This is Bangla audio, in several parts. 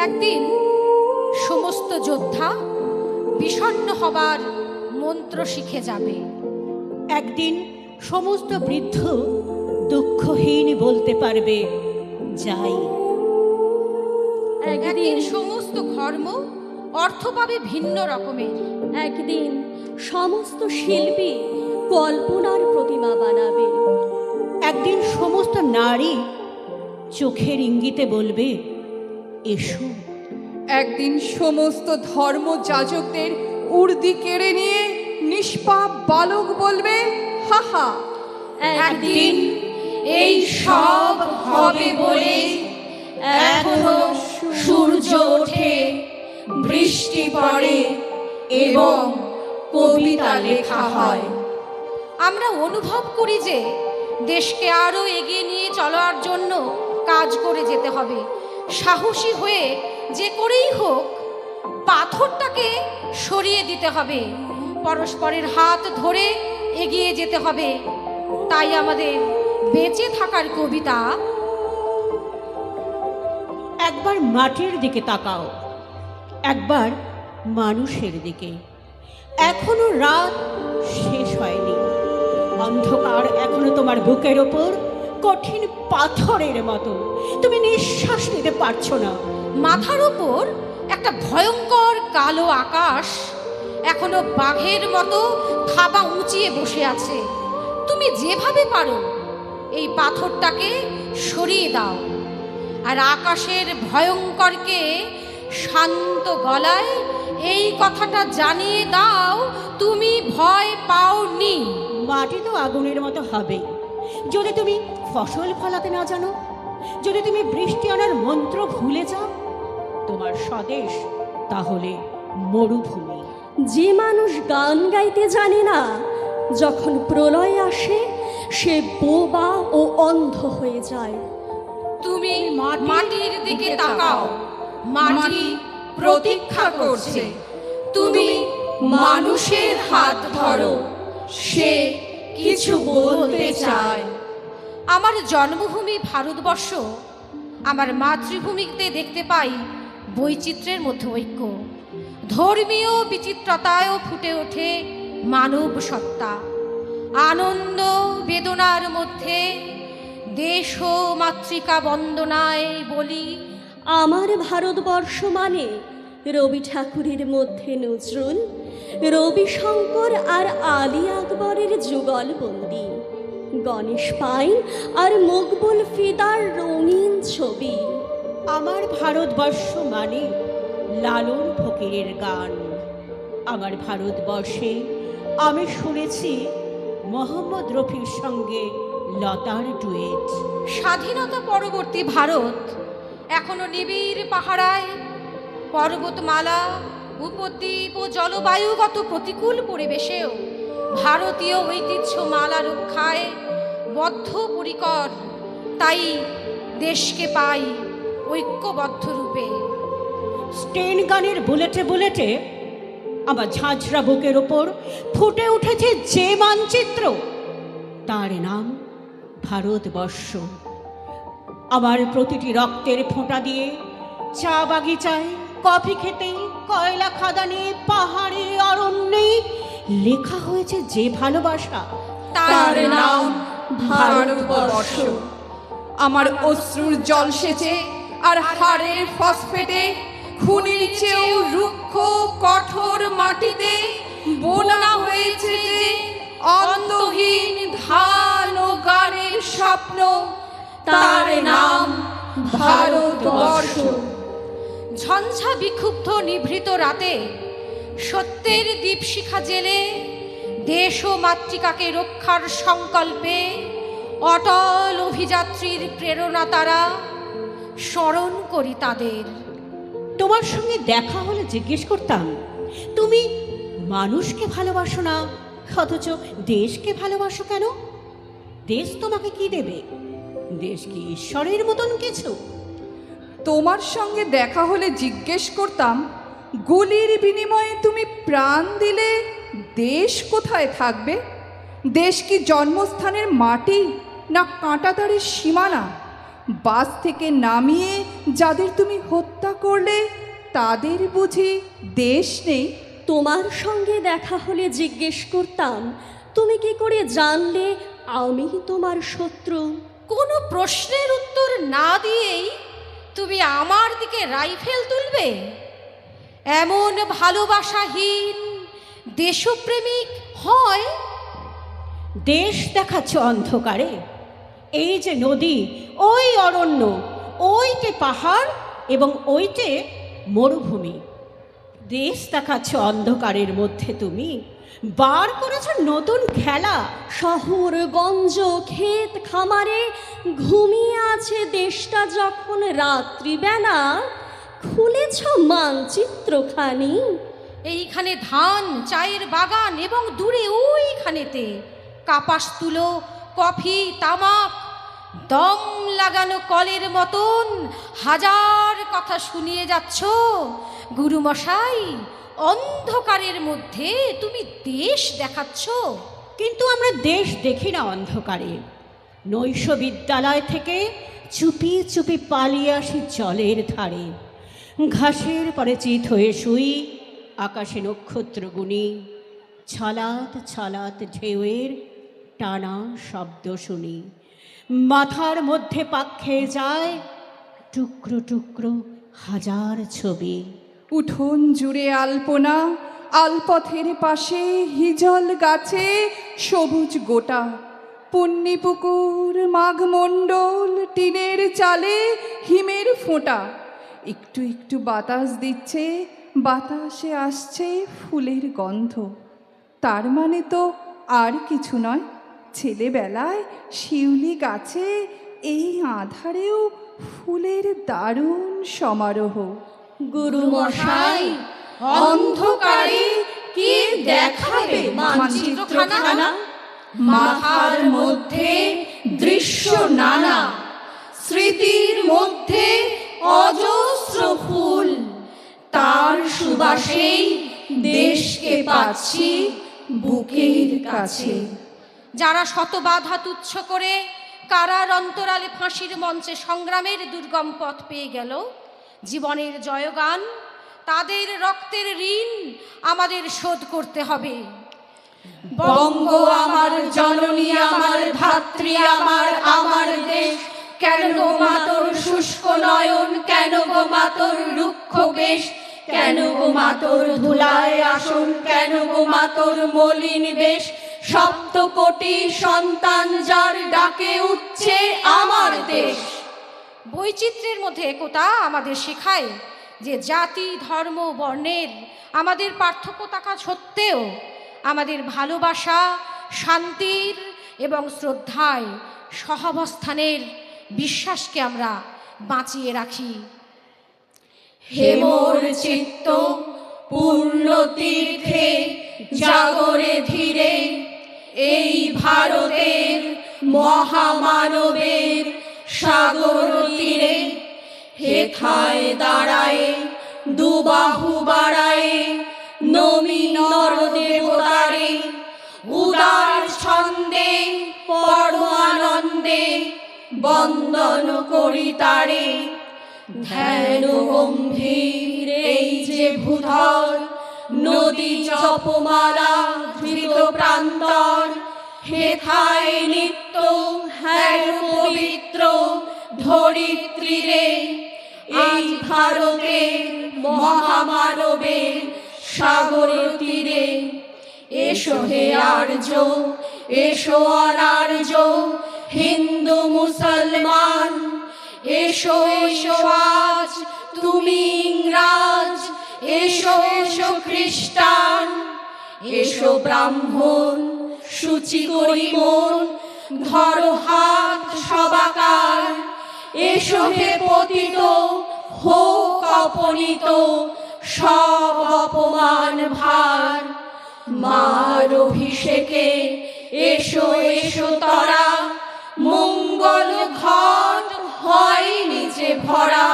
একদিন সমস্ত যোদ্ধা বিষণ্ণ হবার মন্ত্র শিখে যাবে। একদিন সমস্ত বৃদ্ধ দুঃখহীন বলতে পারবে যাই। একদিন সমস্ত ধর্ম অর্থ পাবে ভিন্ন রকমের। একদিন সমস্ত শিল্পী কল্পনার প্রতিমা বানাবে। একদিন সমস্ত নারী চোখের ইঙ্গিতে বলবে এসো। একদিন সমস্ত ধর্মযাজকদের উর্দি কেড়ে নিয়ে নিষ্পাপ বালক বলবে হাহা। একদিন এই সব হবে বলে এখনো সূর্য ওঠে, বৃষ্টি পড়ে এবং কবিতা লেখা হয়। আমরা অনুভব করি যে দেশকে আরো এগিয়ে নিয়ে চলার জন্য কাজ করে যেতে হবে। সাহসী হয়ে যে করেই হোক পাথরটাকে সরিয়ে দিতে হবে, পরস্পরের হাত ধরে এগিয়ে যেতে হবে। তাই আমাদের বেঁচে থাকার কবিতা, একবার মাটির দিকে তাকাও, একবার মানুষের দিকে। এখনো রাত শেষ হয়নি, অন্ধকার এখনো তোমার বুকের ওপর কঠিন পাথরের মতো। তুমি নিঃশ্বাস নিতে পারছো না। মাথার উপর একটা ভয়ঙ্কর কালো আকাশ এখনো বাঘের মতো থাবা উঁচিয়ে বসে আছে। তুমি যেভাবে পারো এই পাথরটাকে সরিয়ে দাও, আর আকাশের ভয়ঙ্করকে শান্ত গলায় এই কথাটা জানিয়ে দাও, তুমি ভয় পাওনি। মাটি তো আগুনের মতো হবে যদি তুমি ফসল ফলাতে না জানো, যদি তুমি বৃষ্টি আনার মন্ত্র ভুলে যাও। তোমার স্বদেশ তাহলে মরুভূমি। যে মানুষ গান গাইতে জানে না, যখন প্রলয় আসে সে বোবা ও অন্ধ হয়ে যায়। তুমি মাটির দিকে তাকাও, মাটি প্রতীক্ষা করছে। তুমি মানুষের হাত ধরো, সে কিছু বলতে চায়। আমার জন্মভূমি ভারতবর্ষ, আমার মাতৃভূমিতে দেখতে পাই বৈচিত্র্যের মধ্যে ঐক্য। ধর্মীয় বিচিত্রতায়ও ফুটে ওঠে মানব সত্তা। আনন্দ বেদনার মধ্যে দেশ ও মাতৃকা বন্দনায় বলি, আমার ভারতবর্ষ মানে রবি ঠাকুরের মধ্যে নজরুল, রবি শঙ্কর আর আলী আকবরের যুগলবন্দি, গণেশ পাইন আর মকবুল ফিদার রঙিন ছবি। আমার ভারতবর্ষ মানে লালন ফকিরের গান। আমার ভারতবর্ষে আমি শুনেছি মোহাম্মদ রফির সঙ্গে লতার ডুয়েট। স্বাধীনতা পরবর্তী ভারত এখনো নিবিড় পাহাড়ায়, পর্বতমালা, উপদ্বীপ ও জলবায়ুগত প্রতিকূল পরিবেশেও ভারতীয় ঐতিহ্যমালা রক্ষায় বদ্ধপরিকর। তাই দেশকে পাই ঐক্যবদ্ধ রূপে। স্টেন গানের বুলেটে বুলেটে আমার ঝাঁঝরা বুকের ওপর ফুটে উঠেছে যে মানচিত্র, তার নাম ভারতবর্ষ। আমার প্রতিটি রক্তের ফোঁটা দিয়ে চা বাগিচায়, কফি খেতে, কয়লা খাদানে, পাহাড়ে, অরণ্যে লেখা হয়েছে যে ভালোবাসা, তার নাম ভারতবর্ষ। আমার অশ্রুর জল সেচে আর হাড়ের ফসফেটে, খুনির চেয়েও রুক্ষ কঠোর মাটিতে বোনা হয়েছে যে অন্তহীন ধান ও গানের স্বপ্ন, তার নাম ভারতবর্ষ। ঝঞ্ঝা বিক্ষুব্ধ নিভৃত রাতে সত্যের দীপশিখা জেলে দেশ ও মাতৃকাকে রক্ষার সংকল্পে অটল অভিযাত্রীর প্রেরণা তারা, স্মরণ করি তাদের। তোমার সঙ্গে দেখা হলে জিজ্ঞেস করতাম, তুমি মানুষকে ভালোবাসো না, অথচ দেশকে ভালোবাসো কেন? দেশ তোমাকে কি দেবে? দেশ কি ঈশ্বরের মতন কিছু? তোমার সঙ্গে দেখা হলে জিজ্ঞেস করতাম, গুলির বিনিময়ে তুমি প্রাণ দিলে দেশ কোথায় থাকবে? দেশ কি জন্মস্থানের মাটি, না কাঁটাতারের সীমানা? বাস থেকে নামিয়ে যাদের তুমি হত্যা করলে তাদের বুঝি দেশ নেই? তোমার সঙ্গে দেখা হলে জিজ্ঞেস করতাম, তুমি কি করে জানলে আমি তোমার শত্রু? কোনো প্রশ্নের উত্তর না দিয়েই তুমি আমার দিকে রাইফেল তুলবে? এমন ভালোবাসাহীন দেশপ্রেমিক হয়? দেশ দেখাচ্ছ অন্ধকারে? এই যে নদী, ওই অরণ্য, ওইটে পাহাড় এবং ওইটে মরুভূমি। দেশ দেখাচ্ছ অন্ধকারের মধ্যে তুমি। বার করেছ নতুন খেলা। শহর গঞ্জ ক্ষেত খামারে ঘুমিয়ে আছে দেশটা যখন রাত্রিবেলা, খুলেছ মানচিত্রখানি। এইখানে ধান চায়ের বাগান এবং দূরে ওইখানেতে কাপাস তুলো, কফি, তামাক, দম লাগানো কলের মতন হাজার কথা শুনিয়ে যাচ্ছ। গুরুমশাই, অন্ধকারের মধ্যে তুমি দেশ দেখাচ্ছ। কিন্তু আমরা দেশ দেখি না অন্ধকারে। নৈশ বিদ্যালয় থেকে চুপি চুপি পালিয়ে আসি জলের ধারে। ঘাসের পরে চিত হয়ে শুই, আকাশে নক্ষত্র গুনি। ছলাৎ ছলাৎ ঢেউয়ের টানা শব্দ শুনি। মাথার মধ্যে পাক খেয়ে যায় টুকরো টুকরো হাজার ছবি। উঠোন জুড়ে আলপনা, আলপথের পাশে হিজল গাছে সবুজ গোটা। পুণ্যি পুকুর, মাঘমণ্ডল, টিনের চালে হিমের ফোঁটা। একটু একটু বাতাস দিচ্ছে, বাতাসে আসছে ফুলের গন্ধ। তার মানে তো আর কিছু নয়, ছেলেবেলায় শিউলি গাছে এই আঁধারেও ফুলের দারুণ সমারোহ। গুরুমশাই, অন্ধকারে কে দেখাবে মানচিত্রখানা? মাথার মধ্যে দৃশ্য নানা, স্মৃতির মধ্যে অজস্র ফুল। তার সুবাসেই দেশকে পাচ্ছি বুকের কাছে। যারা শত বাধা তুচ্ছ করে কারার অন্তরালে ফাঁসির মঞ্চে সংগ্রামের দুর্গম পথ পেয়ে গেল, জীবনের জয়গান, তাদের রক্তের ঋণ আমাদের শোধ করতে হবে। বঙ্গ আমার জননী, আমার ধাত্রী, আমার দেশ। কেন গো মা তোর শুষ্ক নয়ন, কেন গো মা তোর রুক্ষ বেশ, কেন গো মা তোর ধুলায় আসন, কেন গো মা তোর মলিন বেশ। সপ্তকোটি সন্তান যার ডাকে উঠছে আমার দেশ। বৈচিত্র্যের মধ্যে একতা আমাদের শেখায় যে জাতি, ধর্ম, বর্ণের আমাদের পার্থক্য থাকা সত্ত্বেও আমাদের ভালোবাসা, শান্তির এবং শ্রদ্ধায় সহাবস্থানের বিশ্বাসকে আমরা বাঁচিয়ে রাখি। হে মোর চিত্ত পূর্ণ তীর্থে জাগরে ধীরে, এই ভারতের মহামানবের সাগর তীরে। হেথায় দাঁড়ায় দুবাহু বাড়ায় নমি নর দেবতারে, উদার ছন্দে পরম আনন্দে বন্দন করি তারে। ধ্যান গম্ভীর এই যে ভূধর, নদী জপমালা ধৃত প্রান্তর। হেথায় নিত্য হ্যার পবিত্র ধরিত্রীরে, এই ভারতের মহামানবের সাগর তীরে। এসো হে আর্য, এসো অনার্য, হিন্দু মুসলমান। এসো এসো আজ তুমি ইংরাজ, এসো এসো খ্রিস্টান। এসো ব্রাহ্মণ, শুচি করি মন, ধরো হাত সবাকার। এসো হে পতিত, হোক অপনীত সব অপমান ভার। মার অভিষেকে এসো এসো তরা, মঙ্গল ঘট হয় নিচে ভরা।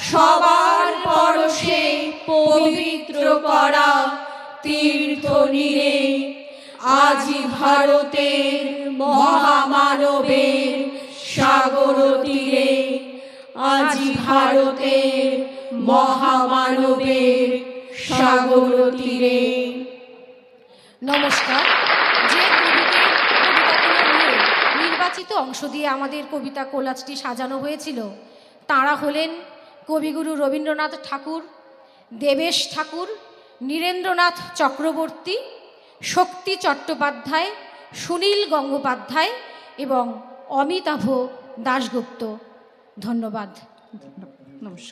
সবার পরশে পবিত্র করা তীর্থ নীরে, আজি ভারতের মহামানবের সাগর তীরে, আজি ভারতের মহামানবের সাগর তীরে। নমস্কার। যে কবিতাগুলো নিয়ে নির্বাচিত অংশ দিয়ে আমাদের কবিতা কোলাজটি সাজানো হয়েছিল তাঁরা হলেন কবিগুরু রবীন্দ্রনাথ ঠাকুর, দেবেশ ঠাকুর, নীরেন্দ্রনাথ চক্রবর্তী, শক্তি চট্টোপাধ্যায়, সুনীল গঙ্গোপাধ্যায় এবং অমিতাভ দাশগুপ্ত। ধন্যবাদ। নমস্কার।